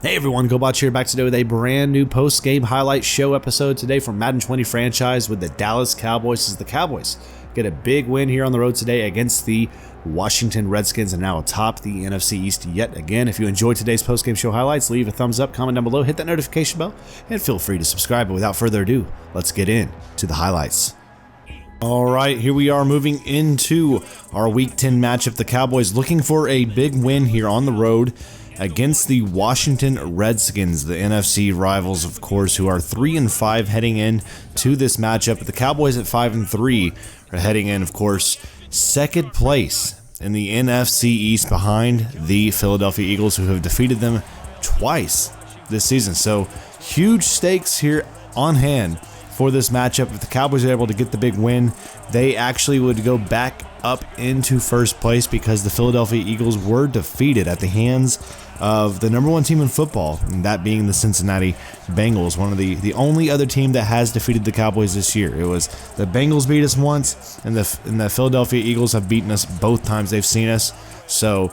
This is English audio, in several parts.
Hey everyone, GoBotch here, back today with a brand new post-game highlight show episode today from Madden 20 franchise with the Dallas Cowboys as the Cowboys get a big win here on the road today against the Washington Redskins and now atop the NFC East yet again. If you enjoyed today's post-game show highlights, leave a thumbs up, comment down below, hit that notification bell, and feel free to subscribe. But without further ado, let's get in to the highlights. Alright, here we are moving into our Week 10 matchup. The Cowboys looking for a big win here on the road against the Washington Redskins, the NFC rivals, of course, who are 3-5 heading in to this matchup. The Cowboys at 5-3 are heading in, of course, second place in the NFC East behind the Philadelphia Eagles, who have defeated them twice this season. So huge stakes here on hand for this matchup. If the Cowboys are able to get the big win, they actually would go back up into first place because the Philadelphia Eagles were defeated at the hands of the number one team in football, and that being the Cincinnati Bengals, one of the only other team that has defeated the Cowboys this year. It was the Bengals beat us once, and the Philadelphia Eagles have beaten us both times they've seen us. So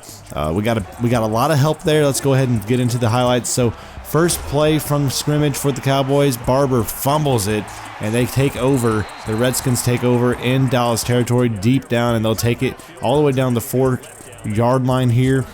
we got a lot of help there. Let's go ahead and get into the highlights. So first play from scrimmage for the Cowboys, Barber fumbles it, and they take over. The Redskins take over in Dallas territory deep down, and they'll take it all the way down the 4-yard line here.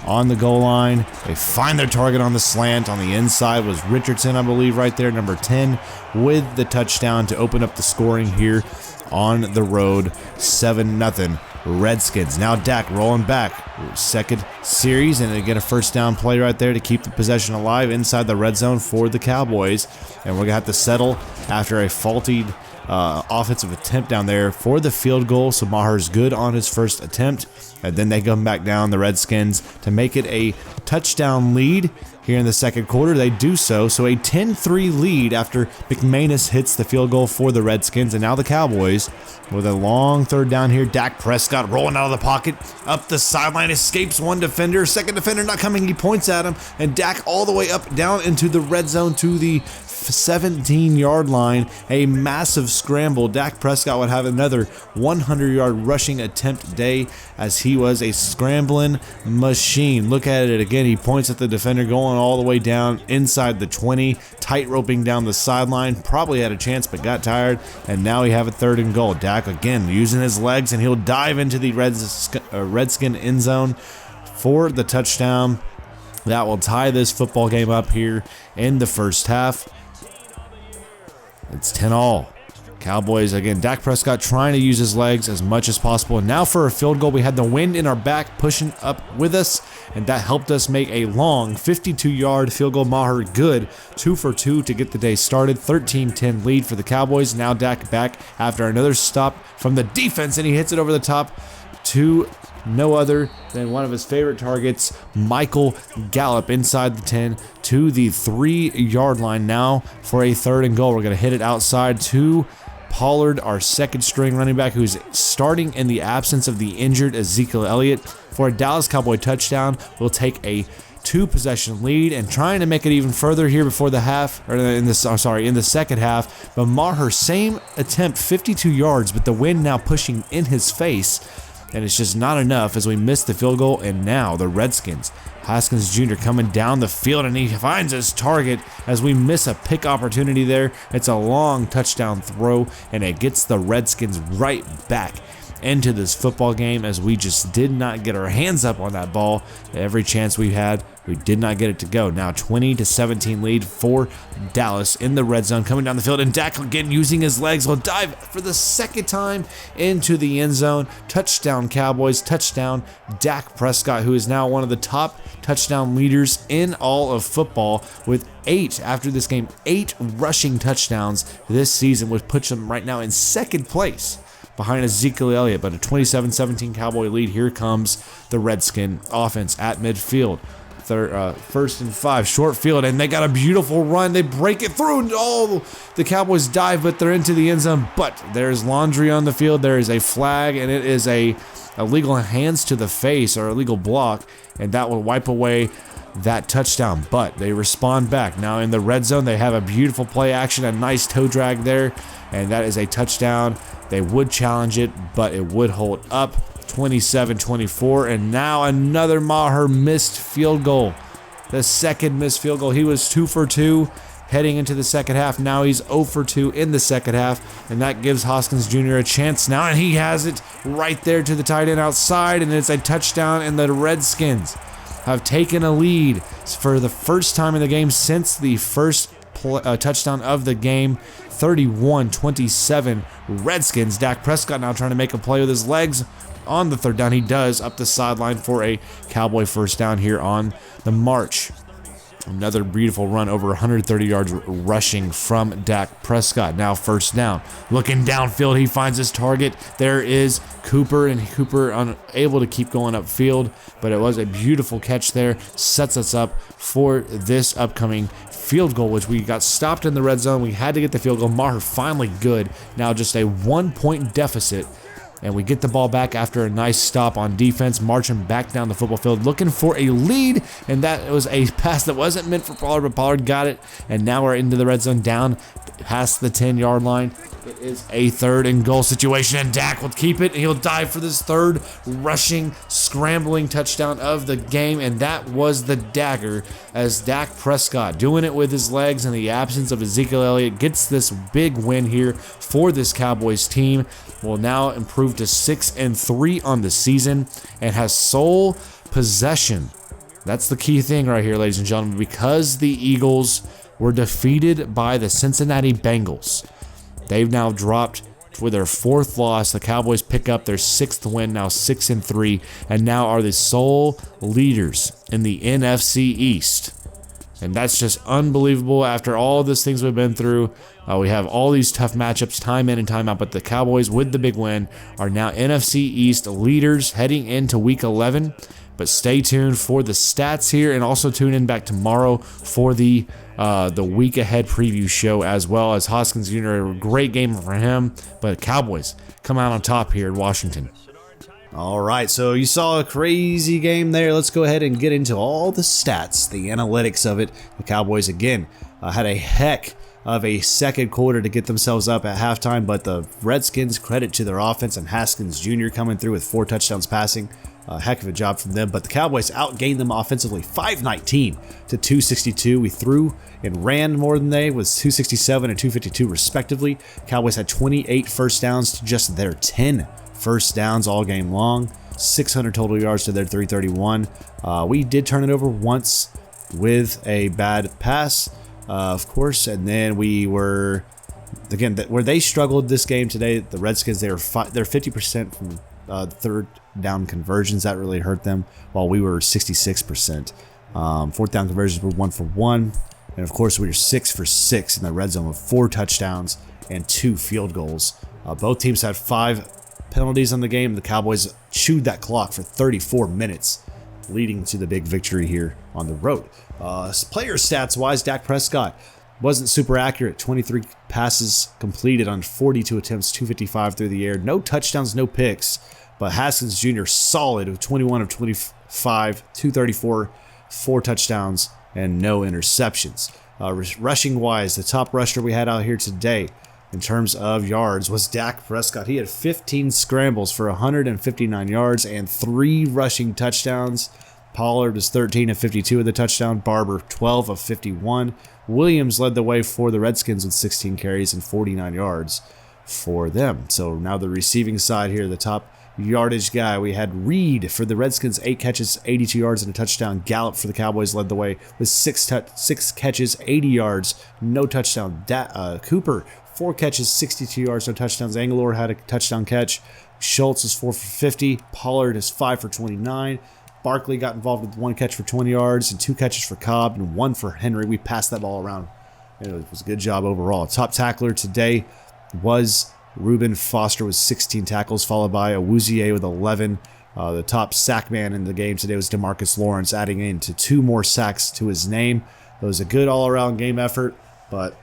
On the goal line, they find their target on the slant. On the inside was Richardson, I believe, right there, number 10, with the touchdown to open up the scoring here on the road. 7-0 Redskins. Now Dak rolling back, second series, and they get a first down play right there to keep the possession alive inside the red zone for the Cowboys. And we're gonna have to settle after a faulty offensive attempt down there for the field goal. So Maher's good on his first attempt, and then they come back down, the Redskins, to make it a touchdown lead here in the second quarter. They do so a 10-3 lead after McManus hits the field goal for the Redskins. And now the Cowboys with a long third down here. Dak Prescott rolling out of the pocket, up the sideline, escapes one defender, second defender not coming, he points at him, and Dak all the way up down into the red zone to the 17-yard line. A massive scramble. Dak Prescott would have another 100-yard rushing attempt day as he was a scrambling machine. Look at it again. He points at the defender going all the way down inside the 20, tight roping down the sideline. Probably had a chance but got tired, and now we have a 3rd and goal. Dak again using his legs, and he'll dive into the Redskin end zone for the touchdown. That will tie this football game up here in the first half. It's 10-all. Cowboys again. Dak Prescott trying to use his legs as much as possible. And now for a field goal, we had the wind in our back pushing up with us, and that helped us make a long 52-yard field goal. Maher good, 2 for 2 to get the day started. 13-10 lead for the Cowboys. Now Dak back after another stop from the defense, and he hits it over the top to no other than one of his favorite targets, Michael Gallup, inside the 10 to the 3-yard line now for a 3rd and goal. We're going to hit it outside to Pollard, our second string running back, who's starting in the absence of the injured Ezekiel Elliott. For a Dallas Cowboy touchdown, we'll take a 2-possession lead and trying to make it even further here before the half, or in the second half. But Maher, same attempt, 52 yards, but the wind now pushing in his face, and it's just not enough as we miss the field goal. And now the Redskins, Haskins Jr. coming down the field, and he finds his target as we miss a pick opportunity there. It's a long touchdown throw, and it gets the Redskins right back into this football game as we just did not get our hands up on that ball. Every chance we had, we did not get it to go. Now 20-17 lead for Dallas in the red zone, coming down the field, and Dak again using his legs will dive for the second time into the end zone. Touchdown Cowboys, touchdown Dak Prescott, who is now one of the top touchdown leaders in all of football with 8 after this game, 8 rushing touchdowns this season, which puts him right now in second place behind Ezekiel Elliott. But a 27-17 Cowboy lead. Here comes the Redskin offense at midfield. First and 5, short field, and they got a beautiful run. They break it through. Oh, the Cowboys dive, but they're into the end zone. But there's laundry on the field. There is a flag, and it is a illegal hands to the face or illegal block, and that will wipe away that touchdown. But they respond back. Now in the red zone, they have a beautiful play action, a nice toe drag there, and that is a touchdown. They would challenge it, but it would hold up. 27-24, and now another Maher missed field goal the second missed field goal. He was 2 for 2 heading into the second half. Now he's 0 for 2 in the second half, and that gives Hoskins Jr. a chance now, and he has it right there to the tight end outside, and it's a touchdown, and the Redskins have taken a lead for the first time in the game since the first touchdown of the game. 31-27 Redskins. Dak Prescott now trying to make a play with his legs on the third down. He does, up the sideline for a Cowboy first down here on the march. Another beautiful run, over 130 yards rushing from Dak Prescott. Now first down. Looking downfield, he finds his target. There is Cooper, and Cooper unable to keep going upfield, but it was a beautiful catch there. Sets us up for this upcoming field goal, which we got stopped in the red zone. We had to get the field goal. Maher finally good. Now just a 1-point deficit. And we get the ball back after a nice stop on defense, marching back down the football field, looking for a lead, and that was a pass that wasn't meant for Pollard, but Pollard got it, and now we're into the red zone, down past the 10-yard line. It is a 3rd and goal situation, and Dak will keep it, and he'll dive for this third rushing, scrambling touchdown of the game, and that was the dagger, as Dak Prescott, doing it with his legs in the absence of Ezekiel Elliott, gets this big win here for this Cowboys team. Will now improve to 6-3 on the season and has sole possession. That's the key thing right here, ladies and gentlemen, because the Eagles were defeated by the Cincinnati Bengals. They've now dropped with their 4th loss. The Cowboys pick up their 6th win, now 6-3, and now are the sole leaders in the NFC East. And that's just unbelievable after all these things we've been through. We have all these tough matchups time in and time out, but the Cowboys, with the big win, are now NFC East leaders heading into Week 11. But stay tuned for the stats here, and also tune in back tomorrow for the week ahead preview show, as well as Hoskins Jr. A great game for him, but Cowboys come out on top here in Washington. All right, so you saw a crazy game there. Let's go ahead and get into all the stats, the analytics of it. The Cowboys, again, had a heck of a second quarter to get themselves up at halftime, but the Redskins, credit to their offense and Haskins Jr. coming through with 4 touchdowns passing. A heck of a job from them, but the Cowboys outgained them offensively, 519 to 262. We threw and ran more than they, with 267 and 252 respectively. Cowboys had 28 first downs to just their 10 first downs all game long, 600 total yards to their 331. We did turn it over once with a bad pass, of course, and then we were, again, where they struggled this game today, the Redskins, they're 50% from third down conversions. That really hurt them, while we were 66%. 4th down conversions were 1 for 1, and of course we were 6 for 6 in the red zone with 4 touchdowns and 2 field goals. Both teams had 5 penalties on the game. The Cowboys chewed that clock for 34 minutes, leading to the big victory here on the road. Player stats wise, Dak Prescott wasn't super accurate. 23 passes completed on 42 attempts, 255 through the air. No touchdowns, no picks. But Haskins Jr. solid with 21 of 25, 234, 4 touchdowns, and no interceptions. Rushing wise, the top rusher we had out here today in terms of yards was Dak Prescott. He had 15 scrambles for 159 yards and 3 rushing touchdowns. Pollard was 13 of 52 with a touchdown. Barber 12 of 51. Williams led the way for the Redskins with 16 carries and 49 yards for them. So now the receiving side here, the top yardage guy, we had Reed for the Redskins, 8 catches, 82 yards and a touchdown. Gallup for the Cowboys led the way with 6 catches, 80 yards, no touchdown. Cooper, 4 catches, 62 yards, no touchdowns. Angelor had a touchdown catch. Schultz is 4 for 50. Pollard is 5 for 29. Barkley got involved with 1 catch for 20 yards and 2 catches for Cobb and 1 for Henry. We passed that ball around. It was a good job overall. Top tackler today was Reuben Foster with 16 tackles, followed by Awuzie with 11. The top sack man in the game today was DeMarcus Lawrence, adding into 2 more sacks to his name. It was a good all-around game effort, but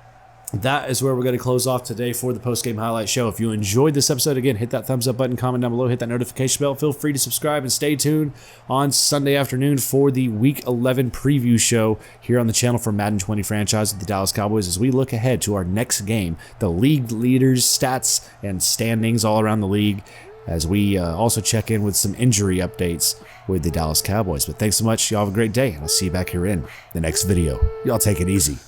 that is where we're going to close off today for the post-game highlight show. If you enjoyed this episode, again, hit that thumbs up button, comment down below, hit that notification bell. Feel free to subscribe and stay tuned on Sunday afternoon for the Week 11 preview show here on the channel for Madden 20 franchise with the Dallas Cowboys as we look ahead to our next game, the league leaders, stats, and standings all around the league as we also check in with some injury updates with the Dallas Cowboys. But thanks so much. Y'all have a great day, and I'll see you back here in the next video. Y'all take it easy.